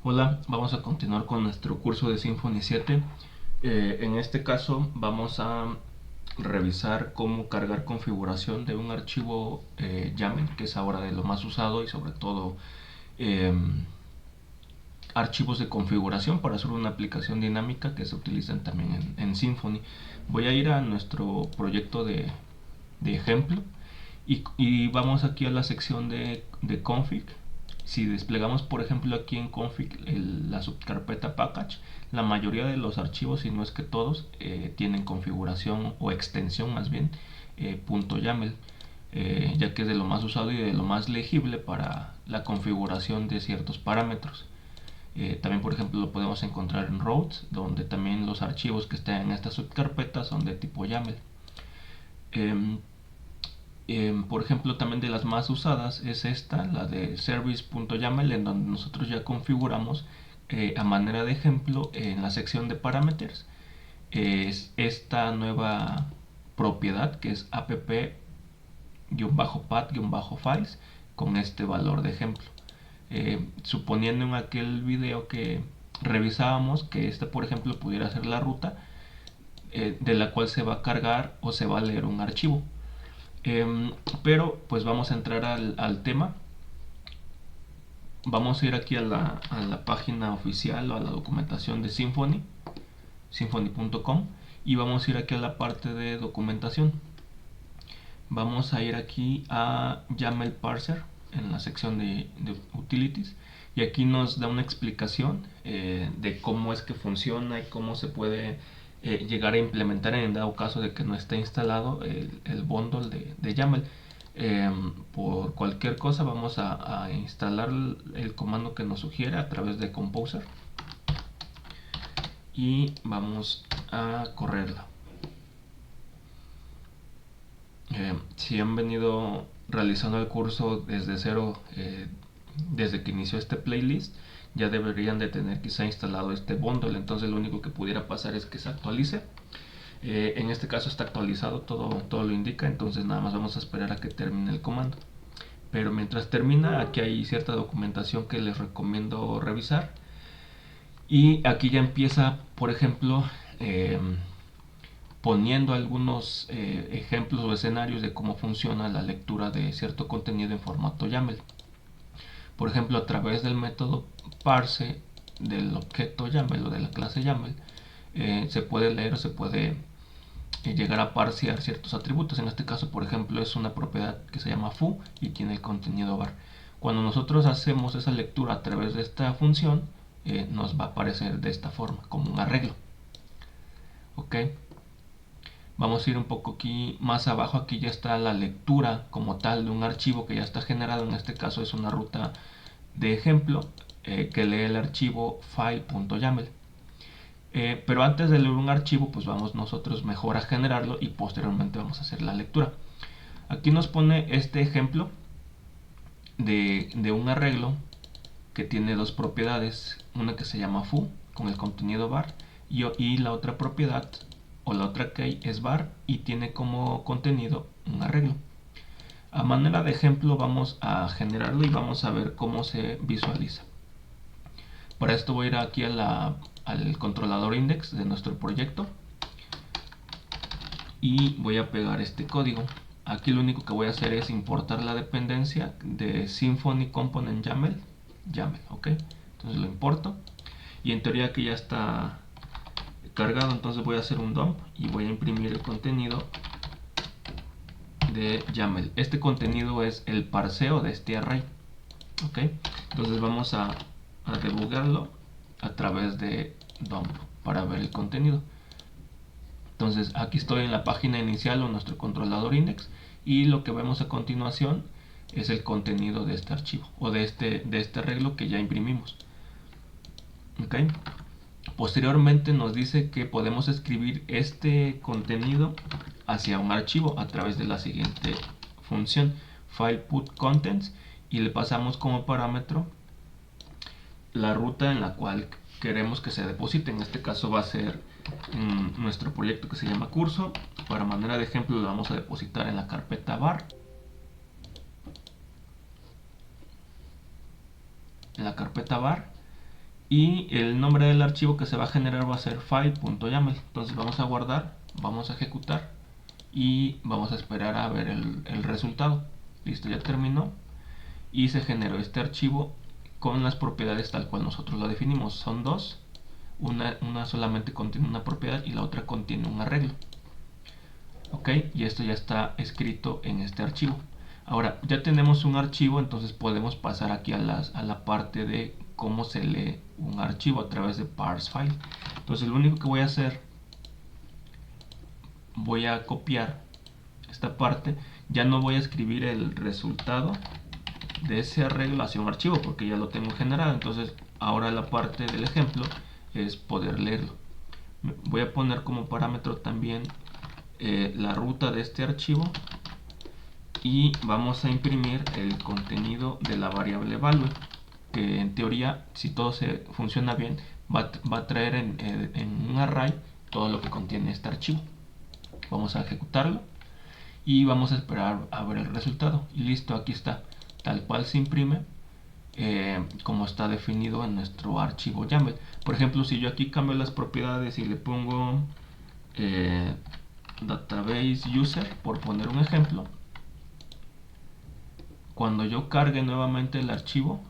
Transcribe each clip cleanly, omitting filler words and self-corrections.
Hola, vamos a continuar con nuestro curso de Symfony 7. En este caso vamos a revisar cómo cargar configuración de un archivo YAML, que es ahora de lo más usado, y sobre todo eh, archivos de configuración para hacer una aplicación dinámica que se utilizan también en Symfony. Voy a ir a nuestro proyecto de ejemplo y vamos aquí a la sección de config. Si desplegamos, por ejemplo, aquí en config la subcarpeta package, la mayoría de los archivos, si no es que todos, tienen configuración o extensión más bien .yaml, ya que es de lo más usado y de lo más legible para la configuración de ciertos parámetros. También, por ejemplo, lo podemos encontrar en routes, donde también los archivos que están en esta subcarpeta son de tipo YAML. Eh, por ejemplo, también de las más usadas es esta, la de service.yaml, en donde nosotros ya configuramos a manera de ejemplo en la sección de parameters es esta nueva propiedad que es app-path-files con este valor de ejemplo. Suponiendo en aquel video que revisábamos que esta, por ejemplo, pudiera ser la ruta de la cual se va a cargar o se va a leer un archivo. Pero pues vamos a entrar al tema. Vamos a ir aquí a la página oficial o a la documentación de Symfony, symfony.com, y vamos a ir aquí a la parte de documentación. Vamos a ir aquí a YAML Parser en la sección de Utilities, y aquí nos da una explicación de cómo es que funciona y cómo se puede llegar a implementar en dado caso de que no esté instalado el bundle de YAML. Por cualquier cosa vamos a instalar el comando que nos sugiere a través de Composer y vamos a correrla. Si han venido realizando el curso desde cero, desde que inició este playlist, ya deberían de tener quizá instalado este bundle. Entonces lo único que pudiera pasar es que se actualice. En este caso está actualizado, todo lo indica, entonces nada más vamos a esperar a que termine el comando. Pero mientras termina, aquí hay cierta documentación que les recomiendo revisar. Y aquí ya empieza, por ejemplo, poniendo algunos ejemplos o escenarios de cómo funciona la lectura de cierto contenido en formato YAML. Por ejemplo, a través del método parse del objeto YAML o de la clase YAML, se puede leer o se puede llegar a parsear ciertos atributos. En este caso, por ejemplo, es una propiedad que se llama foo y tiene el contenido var. Cuando nosotros hacemos esa lectura a través de esta función, nos va a aparecer de esta forma, como un arreglo. ¿Ok? Vamos a ir un poco aquí más abajo. Aquí ya está la lectura como tal de un archivo que ya está generado. En este caso es una ruta de ejemplo que lee el archivo file.yaml. Pero antes de leer un archivo, pues vamos nosotros mejor a generarlo y posteriormente vamos a hacer la lectura. Aquí nos pone este ejemplo de un arreglo que tiene dos propiedades, una que se llama foo con el contenido var y la otra propiedad o la otra key es var y tiene como contenido un arreglo. A manera de ejemplo vamos a generarlo y vamos a ver cómo se visualiza. Para esto voy a ir aquí al controlador index de nuestro proyecto y voy a pegar este código. Aquí lo único que voy a hacer es importar la dependencia de Symfony Component YAML, ¿ok? Entonces lo importo y en teoría aquí ya está cargado, entonces voy a hacer un dump y voy a imprimir el contenido de YAML. Este contenido es el parseo de este array, ¿ok? Entonces vamos a debugarlo a través de dump para ver el contenido. Entonces aquí estoy en la página inicial o nuestro controlador index y lo que vemos a continuación es el contenido de este archivo o de este arreglo que ya imprimimos. ¿Okay? Posteriormente nos dice que podemos escribir este contenido hacia un archivo a través de la siguiente función file_put_contents y le pasamos como parámetro la ruta en la cual queremos que se deposite. En este caso va a ser nuestro proyecto que se llama curso. Para manera de ejemplo lo vamos a depositar en la carpeta var. En la carpeta var. y el nombre del archivo que se va a generar va a ser file.yaml. Entonces vamos a guardar, vamos a ejecutar y vamos a esperar a ver el resultado. Listo, ya terminó y se generó este archivo con las propiedades tal cual nosotros lo definimos. Son dos, una solamente contiene una propiedad y la otra contiene un arreglo. Ok, y esto ya está escrito en este archivo. Ahora ya tenemos un archivo, entonces podemos pasar aquí a la parte de cómo se lee un archivo a través de parse file. Entonces lo único que voy a hacer, voy a copiar esta parte, ya no voy a escribir el resultado de ese arreglo hacia un archivo porque ya lo tengo generado. Entonces ahora la parte del ejemplo es poder leerlo. Voy a poner como parámetro también la ruta de este archivo y vamos a imprimir el contenido de la variable value, que en teoría, si todo se funciona bien, va a traer en un array todo lo que contiene este archivo. Vamos a ejecutarlo y vamos a esperar a ver el resultado. Y listo, aquí está, tal cual se imprime como está definido en nuestro archivo YAML. Por ejemplo, si yo aquí cambio las propiedades y le pongo database user, por poner un ejemplo, cuando yo cargue nuevamente el archivo,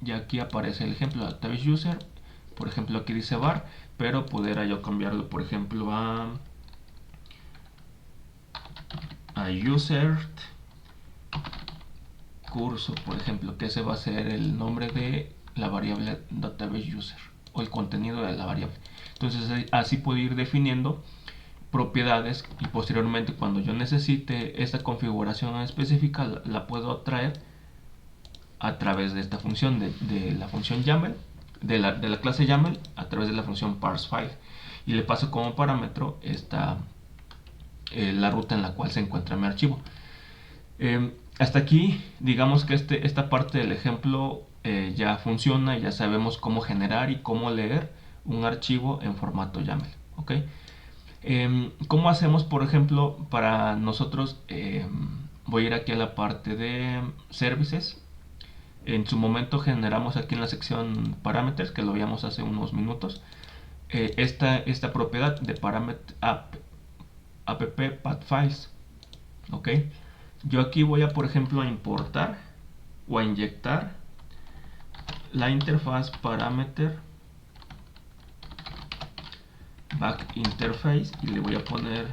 ya aquí aparece el ejemplo database user. Por ejemplo, aquí dice var, pero pudiera yo cambiarlo, por ejemplo, a user curso, por ejemplo, que ese va a ser el nombre de la variable database user o el contenido de la variable. Entonces así puedo ir definiendo propiedades y posteriormente cuando yo necesite esta configuración específica la puedo traer a través de esta función de la función YAML, de la clase YAML, a través de la función parsefile, y le paso como parámetro la ruta en la cual se encuentra mi archivo. Hasta aquí digamos que esta parte del ejemplo ya funciona, ya sabemos cómo generar y cómo leer un archivo en formato YAML. ¿Okay? ¿Cómo hacemos, por ejemplo, para nosotros? Voy a ir aquí a la parte de services. En su momento generamos aquí en la sección parameters, que lo veíamos hace unos minutos, esta propiedad de parameter app path files. ¿Ok? Yo aquí voy a, por ejemplo, a importar o a inyectar la interfaz parameter back interface y le voy a poner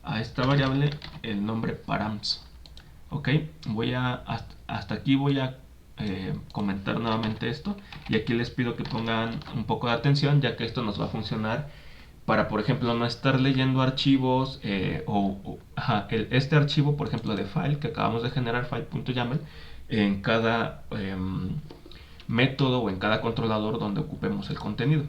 a esta variable el nombre params. Ok, hasta aquí voy a comentar nuevamente esto, y aquí les pido que pongan un poco de atención, ya que esto nos va a funcionar para, por ejemplo, no estar leyendo archivos este archivo, por ejemplo, de file que acabamos de generar, file.yaml, en cada método o en cada controlador donde ocupemos el contenido.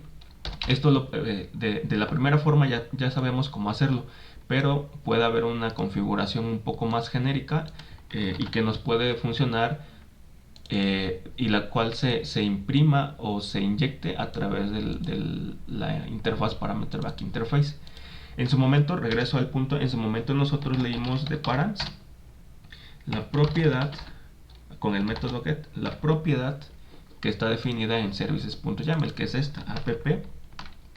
Esto de la primera forma ya sabemos cómo hacerlo, pero puede haber una configuración un poco más genérica y que nos puede funcionar, y la cual se imprima o se inyecte a través de la interfaz parameter back interface. En su momento, regreso al punto, en su momento nosotros leímos de params la propiedad con el método get, la propiedad que está definida en services.yaml, que es esta, app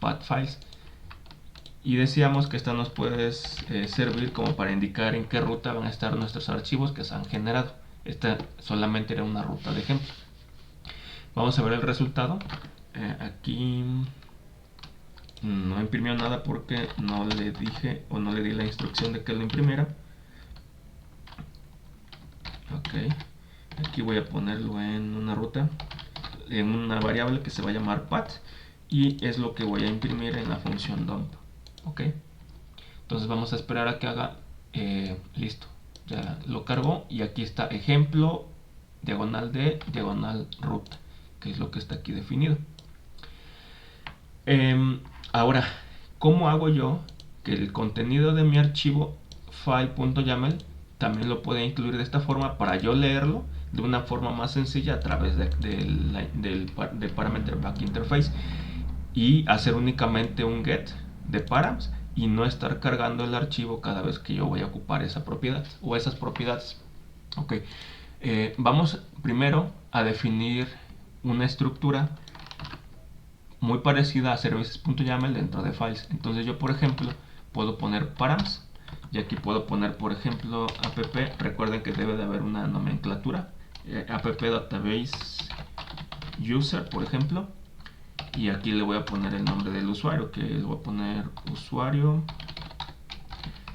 path files, y decíamos que esta nos puede servir como para indicar en qué ruta van a estar nuestros archivos que se han generado. Esta solamente era una ruta de ejemplo. Vamos a ver el resultado. Aquí no imprimió nada porque no le dije o no le di la instrucción de que lo imprimiera. Ok, aquí voy a ponerlo en una ruta, en una variable que se va a llamar path, y es lo que voy a imprimir en la función dump. Ok, entonces vamos a esperar a que haga. Listo, ya lo cargó y aquí está ejemplo diagonal de diagonal root, que es lo que está aquí definido. Ahora, ¿cómo hago yo que el contenido de mi archivo file.yaml también lo pueda incluir de esta forma para yo leerlo de una forma más sencilla a través del parameter back interface y hacer únicamente un get de params y no estar cargando el archivo cada vez que yo voy a ocupar esa propiedad o esas propiedades? Ok, vamos primero a definir una estructura muy parecida a services.yaml dentro de files. Entonces yo, por ejemplo, puedo poner params y aquí puedo poner, por ejemplo, app. Recuerden que debe de haber una nomenclatura, app database user, por ejemplo, y aquí le voy a poner el nombre del usuario, que le voy a poner usuario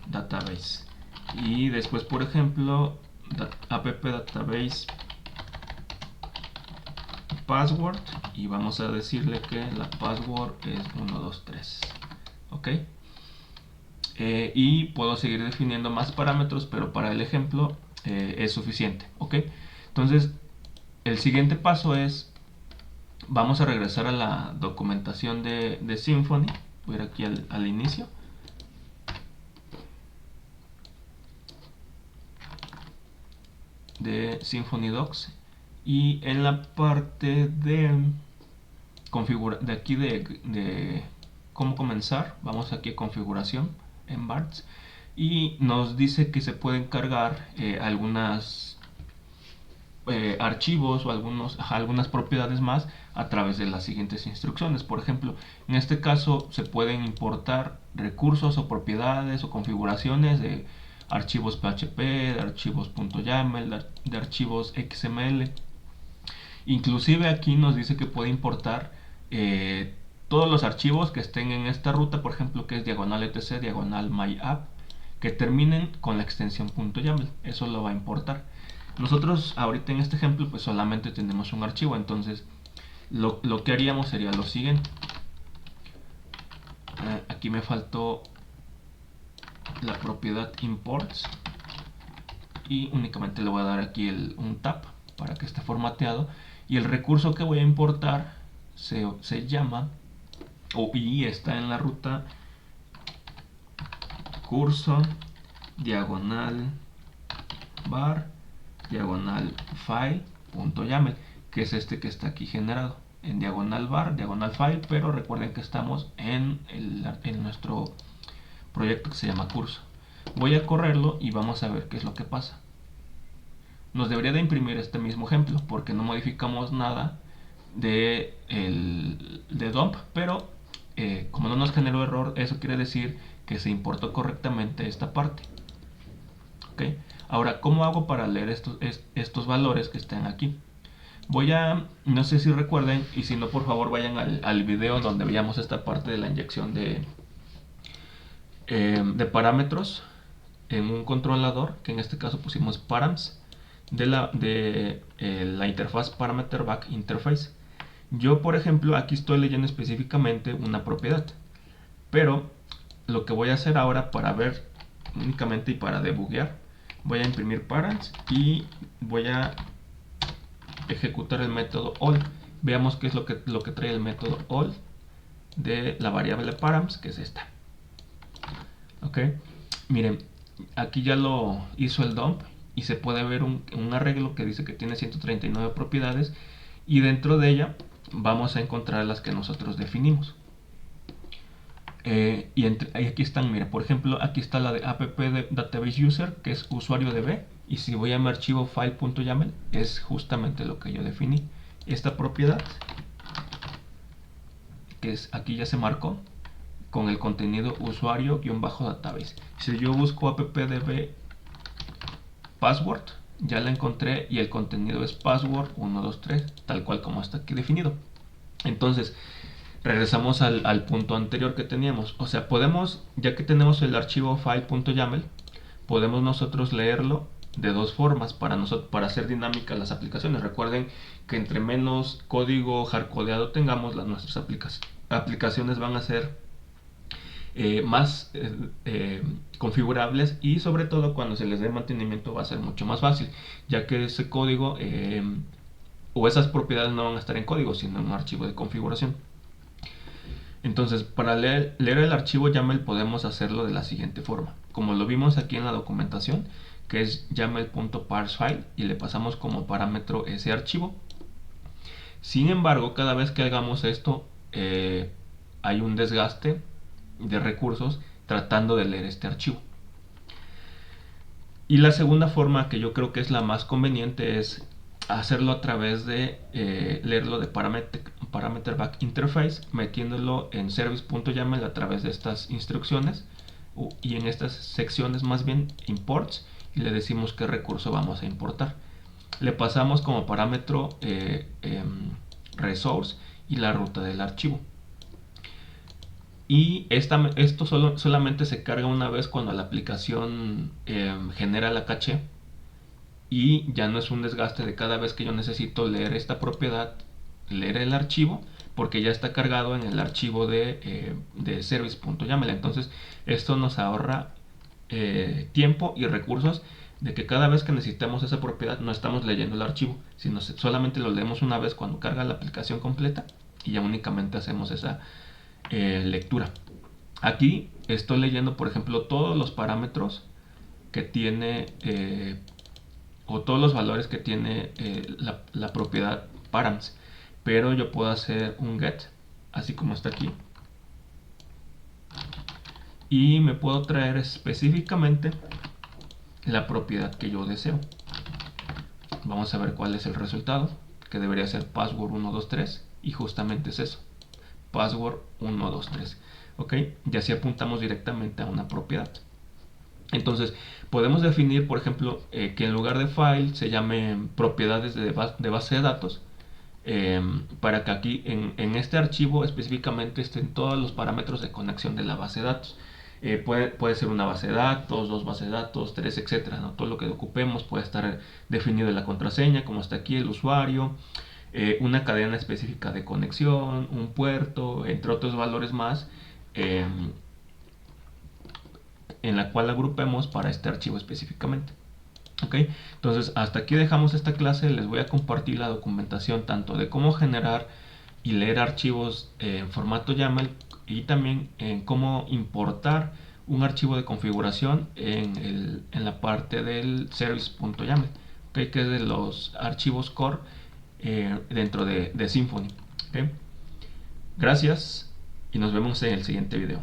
database, y después, por ejemplo, app database password, y vamos a decirle que la password es 123. Ok, y puedo seguir definiendo más parámetros, pero para el ejemplo es suficiente. Ok, entonces el siguiente paso es, vamos a regresar a la documentación de Symfony. Voy a ir aquí al inicio. De Symfony Docs, y en la parte de de aquí de cómo comenzar, vamos aquí a configuración en Barts, y nos dice que se pueden cargar algunas archivos o algunas propiedades más a través de las siguientes instrucciones. Por ejemplo, en este caso se pueden importar recursos o propiedades o configuraciones de archivos PHP, de archivos .yaml, de archivos XML. Inclusive aquí nos dice que puede importar todos los archivos que estén en esta ruta, por ejemplo, que es diagonal etc, diagonal myapp, que terminen con la extensión .yaml. Eso lo va a importar. Nosotros ahorita en este ejemplo pues solamente tenemos un archivo, entonces lo que haríamos sería lo siguiente. Aquí me faltó la propiedad imports, y únicamente le voy a dar aquí un tab para que esté formateado, y el recurso que voy a importar se llama, y está en la ruta curso diagonal var diagonal file.yaml, que es este que está aquí generado en diagonal var diagonal file, pero recuerden que estamos en nuestro proyecto que se llama curso. Voy a correrlo y vamos a ver qué es lo que pasa. Nos debería de imprimir este mismo ejemplo porque no modificamos nada de dump, pero como no nos generó error, eso quiere decir que se importó correctamente esta parte. ¿Okay? Ahora, ¿cómo hago para leer estos valores que están aquí? No sé si recuerden, y si no, por favor vayan al video donde veíamos esta parte de la inyección de parámetros en un controlador, que en este caso pusimos params de la interfaz parameter back interface. Yo, por ejemplo, aquí estoy leyendo específicamente una propiedad, pero lo que voy a hacer ahora para ver únicamente y para debuguear, voy a imprimir params y voy a ejecutar el método all. Veamos qué es lo que trae el método all de la variable params, que es esta. Ok, miren, aquí ya lo hizo el dump y se puede ver un arreglo que dice que tiene 139 propiedades, y dentro de ella vamos a encontrar las que nosotros definimos. Y aquí están, mira, por ejemplo, aquí está la de app de database user, que es usuario de B, y si voy a mi archivo file.yaml es justamente lo que yo definí. Esta propiedad, que es aquí ya se marcó con el contenido usuario-database. Si yo busco appdb password, ya la encontré y el contenido es password 123, tal cual como está aquí definido. Entonces regresamos al punto anterior que teníamos. O sea, podemos, ya que tenemos el archivo file.yaml, podemos nosotros leerlo de dos formas para hacer dinámicas las aplicaciones. Recuerden que entre menos código hardcodeado tengamos, nuestras aplicaciones van a ser más configurables, y sobre todo cuando se les dé mantenimiento va a ser mucho más fácil, ya que ese código o esas propiedades no van a estar en código sino en un archivo de configuración. Entonces, para leer el archivo YAML podemos hacerlo de la siguiente forma, como lo vimos aquí en la documentación, que es yaml.parsefile, y le pasamos como parámetro ese archivo. Sin embargo, cada vez que hagamos esto hay un desgaste de recursos tratando de leer este archivo. Y la segunda forma, que yo creo que es la más conveniente, es hacerlo a través de leerlo de parameter back interface, metiéndolo en service.yaml a través de estas instrucciones y en estas secciones más bien imports, y le decimos qué recurso vamos a importar. Le pasamos como parámetro resource y la ruta del archivo. Y esto solamente se carga una vez cuando la aplicación genera la caché, y ya no es un desgaste de cada vez que yo necesito leer esta propiedad, leer el archivo, porque ya está cargado en el archivo de service.yaml. Entonces esto nos ahorra tiempo y recursos, de que cada vez que necesitamos esa propiedad no estamos leyendo el archivo, sino solamente lo leemos una vez cuando carga la aplicación completa, y ya únicamente hacemos esa lectura. Aquí estoy leyendo, por ejemplo, todos los parámetros que tiene o todos los valores que tiene la propiedad params, pero yo puedo hacer un get, así como está aquí, y me puedo traer específicamente la propiedad que yo deseo. Vamos a ver cuál es el resultado, que debería ser password 123, y justamente es eso, password 123. ok, y así apuntamos directamente a una propiedad. Entonces podemos definir, por ejemplo, que en lugar de file se llame propiedades de base de datos, para que aquí en este archivo específicamente estén todos los parámetros de conexión de la base de datos. Puede ser una base de datos, dos bases de datos, tres, etcétera, ¿no? Todo lo que ocupemos puede estar definido en la contraseña, como está aquí, el usuario, una cadena específica de conexión, un puerto, entre otros valores más, en la cual agrupemos para este archivo específicamente. ok, entonces hasta aquí dejamos esta clase. Les voy a compartir la documentación tanto de cómo generar y leer archivos en formato YAML, y también en cómo importar un archivo de configuración en la parte del service.yaml, que es de los archivos core dentro de Symfony. Gracias y nos vemos en el siguiente video.